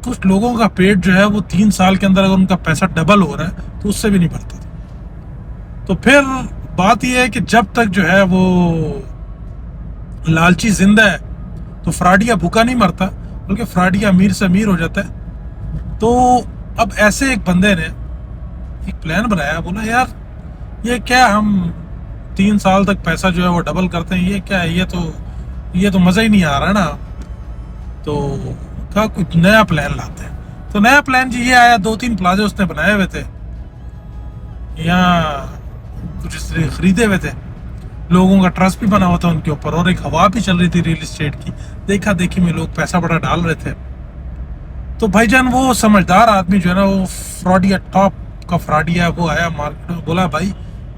कुछ लोगों का पेट जो है वो 3 साल के अंदर अगर उनका पैसा डबल हो रहा है तो उससे भी नहीं भरता था। तो फिर बात यह है कि जब तक जो है वो लालची जिंदा है तो फ्राडिया भूखा नहीं मरता, बल्कि फ्राडिया अमीर से अमीर हो जाता है। तो अब ऐसे एक बंदे ने एक प्लान बनाया, बोला यार ये क्या हम 3 साल तक पैसा जो है वो डबल करते हैं, ये क्या है, ये तो मज़ा ही नहीं आ रहा ना। तो कहा कुछ नया प्लान लाते हैं। तो नया प्लान जी ये आया, 2-3 प्लाजे उसने बनाए हुए थे, यहाँ कुछ इस तरह खरीदे हुए थे, लोगों का ट्रस्ट भी बना हुआ था उनके ऊपर, और एक हवा भी चल रही थी रियल एस्टेट की, देखा देखी में लोग पैसा बड़ा डाल रहे थे। तो भाईजान वो समझदार आदमी जो है ना, वो फ्रॉडिया, टॉप का फ्रॉडिया, वो आया मार्केट में, बोला भाई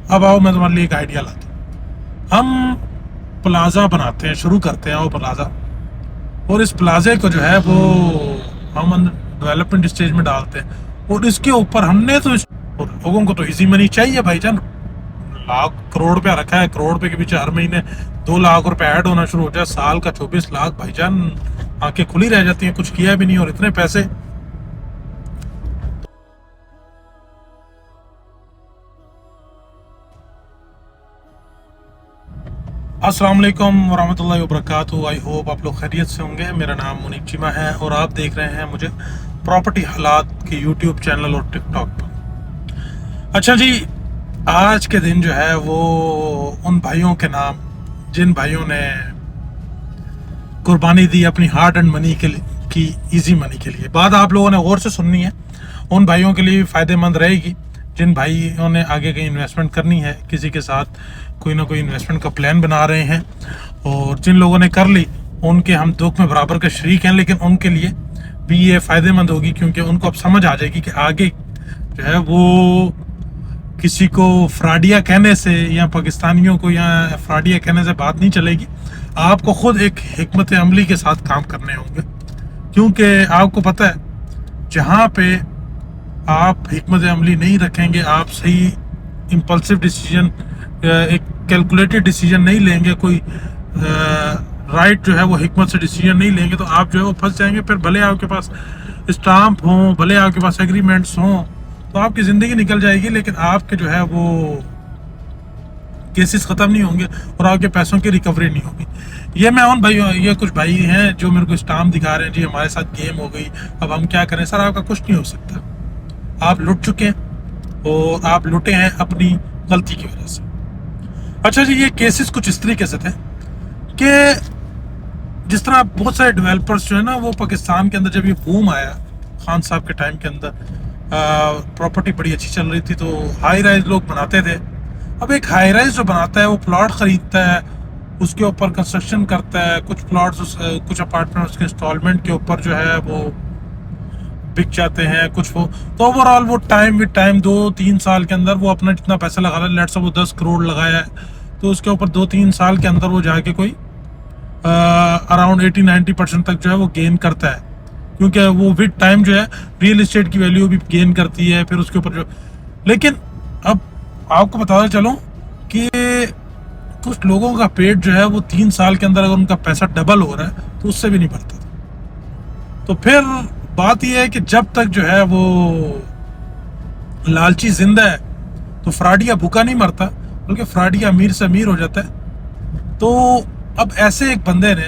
अब आओ मैं तुम्हारे लिए एक आइडिया लाता हूँ, हम प्लाजा बनाते हैं, शुरू करते हैं वो प्लाजा, और इस प्लाजे को जो है वो हम डेवलपमेंट स्टेज में डालते हैं, और इसके ऊपर हमने तो और लोगों को तो इजी मनी चाहिए भाईजान, लाख करोड़ रुपया रखा है, करोड़ रुपए के पीछे हर महीने 2 लाख रुपए ऐड होना शुरू हो जाए, साल का 24 लाख भाईजान, आंखें खुली रह जाती हैं, कुछ किया भी नहीं और इतने पैसे। अस्सलाम वालेकुम वरहमतुल्लाहि वबरकातुहू। आई होप आप लोग खैरियत से होंगे। मेरा नाम मुनीब चीमा है और आप देख रहे हैं मुझे प्रॉपर्टी हालात के यूट्यूब चैनल और टिकटॉक पर। अच्छा जी, आज के दिन जो है वो उन भाइयों के नाम जिन भाइयों ने कुर्बानी दी अपनी हार्ड एंड मनी के लिए, की इजी मनी के लिए। बात आप लोगों ने गौर से सुननी है, उन भाइयों के लिए भी फ़ायदेमंद रहेगी जिन भाइयों ने आगे कहीं इन्वेस्टमेंट करनी है, किसी के साथ कोई ना कोई इन्वेस्टमेंट का प्लान बना रहे हैं, और जिन लोगों ने कर ली उनके हम दुख में बराबर के शरीक हैं, लेकिन उनके लिए भी ये फ़ायदेमंद होगी क्योंकि उनको अब समझ आ जाएगी कि आगे जो है वो किसी को फ्राडिया कहने से या पाकिस्तानियों को या फ्राडिया कहने से बात नहीं चलेगी। आपको खुद एक हिकमत अमली के साथ काम करने होंगे, क्योंकि आपको पता है जहाँ पे आप हिकमत अमली नहीं रखेंगे, आप सही इम्पल्सिव डिसीजन, एक कैलकुलेटेड डिसीजन नहीं लेंगे, कोई राइट जो है वो हिकमत से डिसीजन नहीं लेंगे, तो आप जो है वो फंस जाएंगे। फिर भले आपके पास स्टाम्प हों, भले आपके पास एग्रीमेंट्स हों, तो आपकी ज़िंदगी निकल जाएगी, लेकिन आपके जो है वो केसेस ख़त्म नहीं होंगे और आपके पैसों की रिकवरी नहीं होगी। ये मैं उन भाई, ये कुछ भाई हैं जो मेरे को स्टाम्प दिखा रहे हैं, जी हमारे साथ गेम हो गई, अब हम क्या करें। सर आपका कुछ नहीं हो सकता, आप लुट चुके हैं और आप लुटे हैं अपनी गलती की वजह से। अच्छा जी, ये केसेस कुछ इस तरीके से थे कि जिस तरह बहुत सारे डेवलपर्स जो है ना, वो पाकिस्तान के अंदर जब ये बूम आया खान साहब के टाइम के अंदर, प्रॉपर्टी बड़ी अच्छी चल रही थी, तो हाई राइज लोग बनाते थे। अब एक हाई राइज जो बनाता है वो प्लॉट ख़रीदता है, उसके ऊपर कंस्ट्रक्शन करता है, कुछ प्लॉट्स, कुछ अपार्टमेंट उसके इंस्टॉलमेंट के ऊपर जो है वो बिक जाते हैं कुछ वो। तो ओवरऑल वो टाइम विद टाइम 2-3 साल के अंदर वो अपना जितना पैसा लगा रहा है, लेट्स से वो 10 करोड़ लगाया है, तो उसके ऊपर 2-3 साल के अंदर वो जाके कोई अराउंड 80-90% तक जो है वो गेन करता है, क्योंकि वो विद टाइम जो है रियल एस्टेट की वैल्यू भी गेन करती है फिर उसके ऊपर जो। लेकिन अब आपको बताना चलूँ कि कुछ लोगों का पेट जो है वो 3 साल के अंदर अगर उनका पैसा डबल हो रहा है तो उससे भी नहीं भरता था। तो फिर बात यह है कि जब तक जो है वो लालची जिंदा है तो फ्राडिया भूखा नहीं मरता, बल्कि फ्राडिया अमीर से अमीर हो जाता है। तो अब ऐसे एक बंदे ने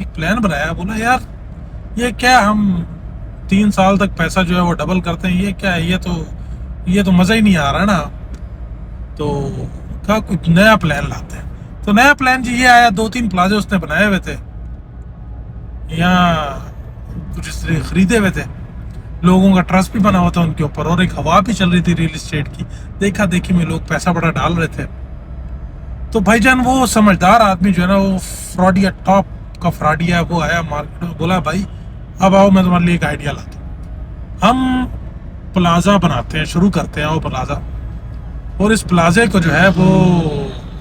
एक प्लान बनाया, बोला यार ये क्या हम 3 साल तक पैसा जो है वो डबल करते हैं, ये क्या है, ये तो मज़ा ही नहीं आ रहा ना। तो कहा कुछ नया प्लान लाते हैं। तो नया प्लान जी ये आया, 2-3 प्लाजे उसने बनाए हुए थे, यहाँ कुछ इस तरह खरीदे हुए थे, लोगों का ट्रस्ट भी बना हुआ था उनके ऊपर, और एक हवा भी चल रही थी रियल एस्टेट की, देखा देखी में लोग पैसा बड़ा डाल रहे थे। तो भाईजान वो समझदार आदमी जो है ना, वो फ्रॉडिया, टॉप का फ्रॉडिया, वो आया मार्केट में, बोला भाई अब आओ मैं तुम्हारे लिए एक आइडिया लाता हूँ, हम प्लाजा बनाते हैं, शुरू करते हैं वो प्लाजा, और इस प्लाजे को जो है वो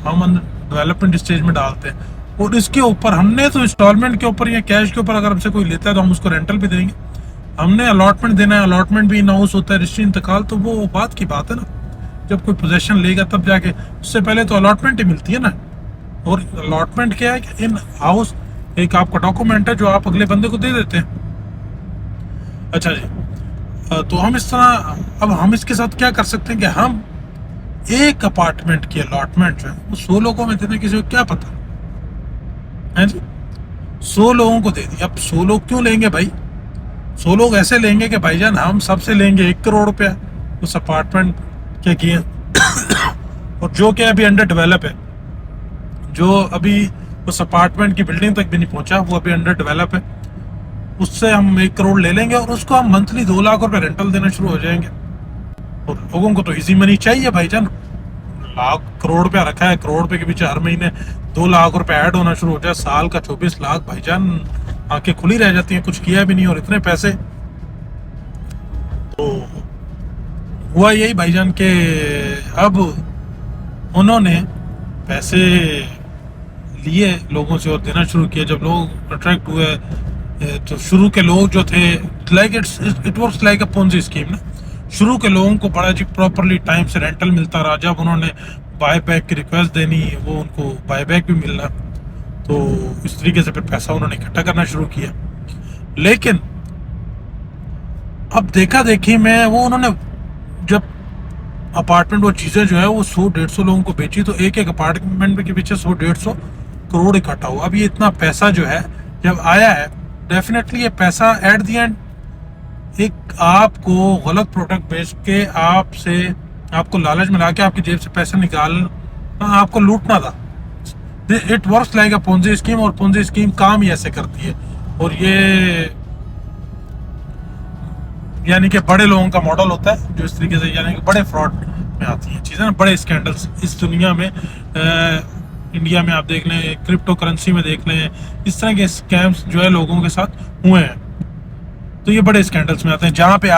हम डेवलपमेंट स्टेज में डालते हैं, और इसके ऊपर हमने तो इंस्टॉलमेंट के ऊपर या कैश के ऊपर अगर हमसे कोई लेता है तो हम उसको रेंटल भी देंगे, हमने अलॉटमेंट देना है, अलॉटमेंट भी इन हाउस होता है, रजिस्ट्री इंतकाल, तो वो बात की बात है ना, जब कोई पोजेशन लेगा तब जाके, उससे पहले तो अलॉटमेंट ही मिलती है ना। और अलॉटमेंट क्या है कि इन हाउस एक आपका डॉक्यूमेंट है जो आप अगले बंदे को दे देते हैं। अच्छा जी, तो हम इस तरह, अब हम इसके साथ क्या कर सकते हैं कि हम एक अपार्टमेंट की अलॉटमेंट जो है वो 100 लोगों में देने, किसी को क्या पता है जी। 100 लोगों को दे दी, अब 100 लोग क्यों लेंगे भाई? 100 लोग ऐसे लेंगे कि भाईजान हम सबसे लेंगे 1 करोड़ रुपया उस अपार्टमेंट के किए और जो कि अभी अंडर डेवलप है, जो अभी उस अपार्टमेंट की बिल्डिंग तक भी नहीं पहुंचा, वो अभी अंडर डेवलप है। उससे हम 1 करोड़ ले लेंगे और उसको हम मंथली 2 लाख रुपए रेंटल देना शुरू हो जाएंगे। और लोगों को तो इजी मनी चाहिए भाईजान, लाख करोड़ रुपया रखा है, करोड़ रुपए के पीछे हर महीने 2 लाख रुपए ऐड होना शुरू हो जाए, साल का 24 लाख भाईजान, आंखें खुली रह जाती हैं, कुछ किया भी नहीं और इतने पैसे। तो हुआ यही भाईजान के अब उन्होंने पैसे लिए लोगों से और देना शुरू किया। जब लोग अट्रैक्ट हुए तो शुरू के लोग जो थे, like it works like a Ponzi scheme ना, शुरू के लोगों को बड़ा जी प्रॉपरली टाइम से रेंटल मिलता रहा। जब उन्होंने बाय बैक की रिक्वेस्ट देनी, वो उनको बाय बैक भी मिलना, तो इस तरीके से फिर पैसा उन्होंने इकट्ठा करना शुरू किया। लेकिन अब देखा देखी में वो उन्होंने जब अपार्टमेंट वो चीज़ें जो है वो 100-150 लोगों को बेची, तो एक एक अपार्टमेंट के पीछे 100-150 करोड़ इकट्ठा हुआ। अब ये इतना पैसा जो है जब आया है, डेफिनेटली ये पैसा एट दी एंड एक आपको गलत प्रोडक्ट बेच के आपको लालच में ला के आपकी जेब से पैसा निकालना, आपको लूटना था। It works like a Ponzi scheme, और पोंजी स्कीम काम ही ऐसे करती है। और ये यानी कि बड़े लोगों का मॉडल होता है जो इस तरीके से, यानी कि बड़े फ्रॉड में आती हैं चीज़ें ना, बड़े स्कैंडल्स इस दुनिया में। इंडिया में आप देख लें, क्रिप्टो करेंसी में देख लें, इस तरह के स्कैम्स जो है लोगों के साथ हुए हैं। तो ये बड़े स्कैंडल्स में आते हैं जहाँ पे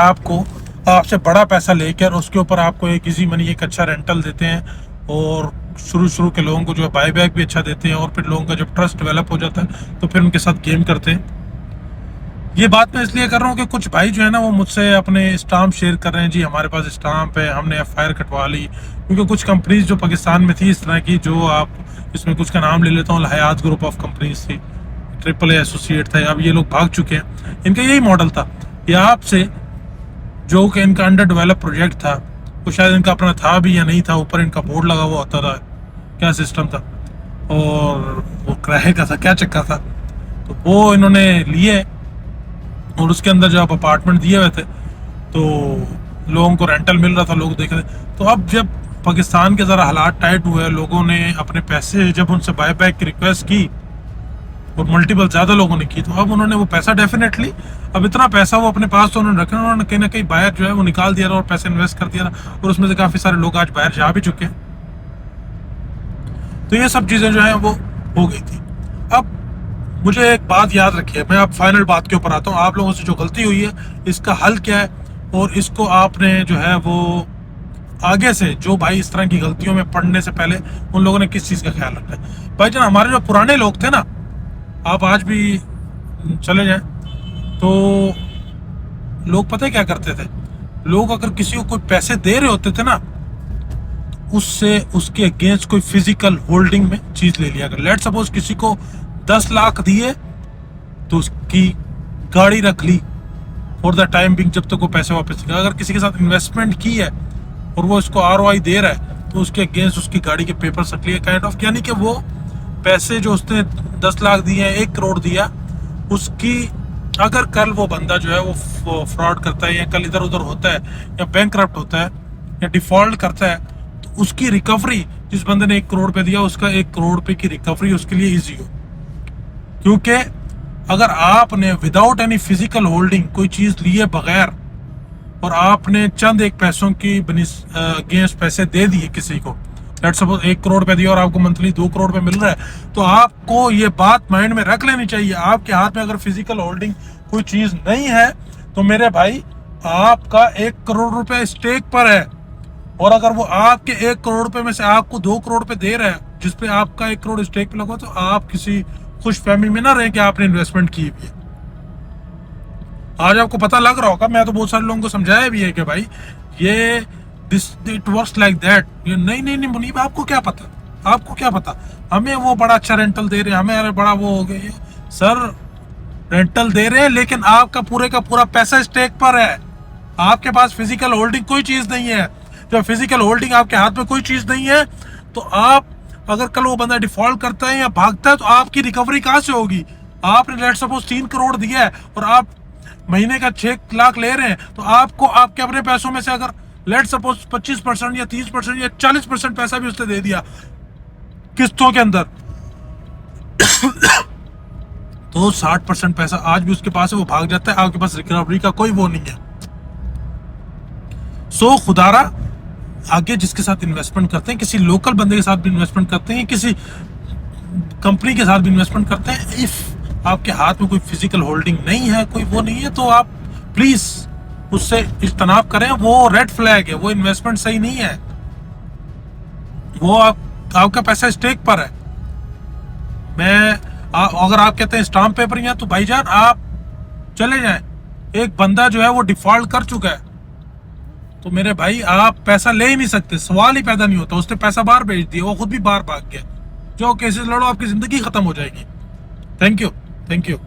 आपसे बड़ा पैसा लेकर उसके ऊपर आपको एक इजी मनी, एक अच्छा रेंटल देते हैं, और शुरू के लोगों को जो है बाय बैक भी अच्छा देते हैं, और फिर लोगों का जब ट्रस्ट डेवलप हो जाता है तो फिर उनके साथ गेम करते हैं। ये बात मैं इसलिए कर रहा हूँ कि कुछ भाई जो है ना वो मुझसे अपने स्टाम्प शेयर कर रहे हैं, जी हमारे पास स्टाम्प है, हमने FIR कटवा ली। क्योंकि कुछ कंपनीज जो पाकिस्तान में थी इस तरह की, जो आप इसमें कुछ का नाम ले लेता हूँ, हयात ग्रुप ऑफ कंपनीज थी, AAA एसोसिएट थे, अब ये लोग भाग चुके हैं। इनका यही मॉडल था कि आपसे जो कि इनका अंडर डेवलप प्रोजेक्ट था, वो शायद इनका अपना था भी या नहीं था, ऊपर इनका बोर्ड लगा हुआ होता था, क्या सिस्टम था, और वो किराए का था, क्या चक्का था, तो वो इन्होंने लिए और उसके अंदर जब अपार्टमेंट दिए हुए थे तो लोगों को रेंटल मिल रहा था, लोग देख रहे। तो अब जब पाकिस्तान के ज़रा हालात टाइट हुए, लोगों ने अपने पैसे जब उनसे बाय बैक की रिक्वेस्ट की और मल्टीपल ज़्यादा लोगों ने की, तो अब उन्होंने वो पैसा डेफिनेटली, अब इतना पैसा वो अपने पास तो उन्होंने रखा, उन्होंने कहीं ना कहीं बाहर जो है वो निकाल दिया और पैसे इन्वेस्ट कर दिया, और उसमें से काफ़ी सारे लोग आज बाहर जा भी चुके हैं। तो ये सब चीज़ें जो है वो हो गई थी। अब मुझे एक बात याद रखिए, मैं अब फाइनल बात के ऊपर आता हूँ, आप लोगों से जो गलती हुई है इसका हल क्या है, और इसको आपने जो है वो आगे से जो भाई इस तरह की गलतियों में पड़ने से पहले उन लोगों ने किस चीज़ का ख्याल रखना है। भाई जान, हमारे जो पुराने लोग थे ना, आप आज भी चले जाएं तो लोग पता है क्या करते थे, लोग अगर किसी को कोई पैसे दे रहे होते थे ना, उससे उसके अगेंस्ट कोई फिजिकल होल्डिंग में चीज़ ले लिया। अगर लेट सपोज किसी को 10 लाख दिए तो उसकी गाड़ी रख ली फॉर द टाइम बिंग, जब तक वो पैसे वापस नहीं। अगर किसी के साथ इन्वेस्टमेंट की है और वो इसको ROI दे रहा है तो उसके अगेंस्ट उसकी गाड़ी के पेपर रख लिए, काइंड ऑफ। यानी कि वो पैसे जो उसने 10 लाख दिए हैं, 1 करोड़ दिया, उसकी अगर कल वो बंदा जो है वो फ्रॉड करता है, या कल इधर उधर होता है, या बैंकक्रप्ट होता है, या डिफॉल्ट करता है, तो उसकी रिकवरी, जिस बंदे ने 1 करोड़ रुपए दिया, उसका 1 करोड़ रुपए की रिकवरी उसके लिए ईजी हो। क्योंकि अगर आपने विदाउट एनी फिजिकल होल्डिंग कोई चीज़ लिए बगैर, और आपने चंद एक पैसों की अगेंस्ट पैसे दे दिए किसी को, लेट्स सपोज 1 करोड़ रुपए दिया और आपको मंथली 2 करोड़ रुपए मिल रहा है, तो आपको ये बात माइंड में रख लेनी चाहिए, आपके हाथ में अगर फिजिकल होल्डिंग कोई चीज़ नहीं है तो मेरे भाई आपका 1 करोड़ रुपए स्टेक पर है। और अगर वो आपके 1 करोड़ रुपए में से आपको 2 करोड़ रुपए दे रहा है, जिसपे आपका 1 करोड़ स्टेक पे लगा, तो आप किसी खुश फहमी में ना रहे कि आपने इन्वेस्टमेंट की भी है। आज आपको पता लग रहा होगा, मैं तो बहुत सारे लोगों को समझाया भी है कि भाई ये इट वर्क्स लाइक दैट। ये नहीं मुनीब, आपको क्या पता, आपको क्या पता, हमें वो बड़ा अच्छा रेंटल दे रहे हैं, हमें अरे बड़ा वो हो गया। सर रेंटल दे रहे हैं, लेकिन आपका पूरे का पूरा पैसा स्टेक पर है। आपके पास फिजिकल होल्डिंग कोई चीज नहीं है। जब फिजिकल होल्डिंग आपके हाथ में कोई चीज नहीं है, तो आप अगर कल वो बंदा डिफॉल्ट करता है या भागता है, तो आपकी रिकवरी कहां से होगी? आपने लेट सपोज 3 करोड़ दिया है और आप महीने का 6 लाख ले रहे हैं, तो आपको आपके अपने पैसों में से अगर लेट सपोज 25% या 30% या 40% पैसा भी उसने दे दिया किस्तों के अंदर, तो 60% पैसा आज भी उसके पास है, वो भाग जाता है। आपके पास रिकवरी का कोई वो नहीं है। सो खुदारा आगे जिसके साथ इन्वेस्टमेंट करते हैं, किसी लोकल बंदे के साथ भी इन्वेस्टमेंट करते हैं, किसी कंपनी के साथ भी इन्वेस्टमेंट करते हैं, इफ आपके हाथ में कोई फिजिकल होल्डिंग नहीं है, कोई वो नहीं है, तो आप प्लीज उससे इज्तनाब करें। वो रेड फ्लैग है, वो इन्वेस्टमेंट सही नहीं है। वो आपका पैसा स्टेक पर है। अगर आप कहते हैं स्टाम्प पेपर या, तो भाईजान आप चले जाएं। एक बंदा जो है वो डिफॉल्ट कर चुका है, तो मेरे भाई आप पैसा ले ही नहीं सकते, सवाल ही पैदा नहीं होता। उसने पैसा बाहर भेज दिया, वो खुद भी बाहर भाग गया। जो केसेस लड़ो, आपकी जिंदगी खत्म हो जाएगी। Thank you.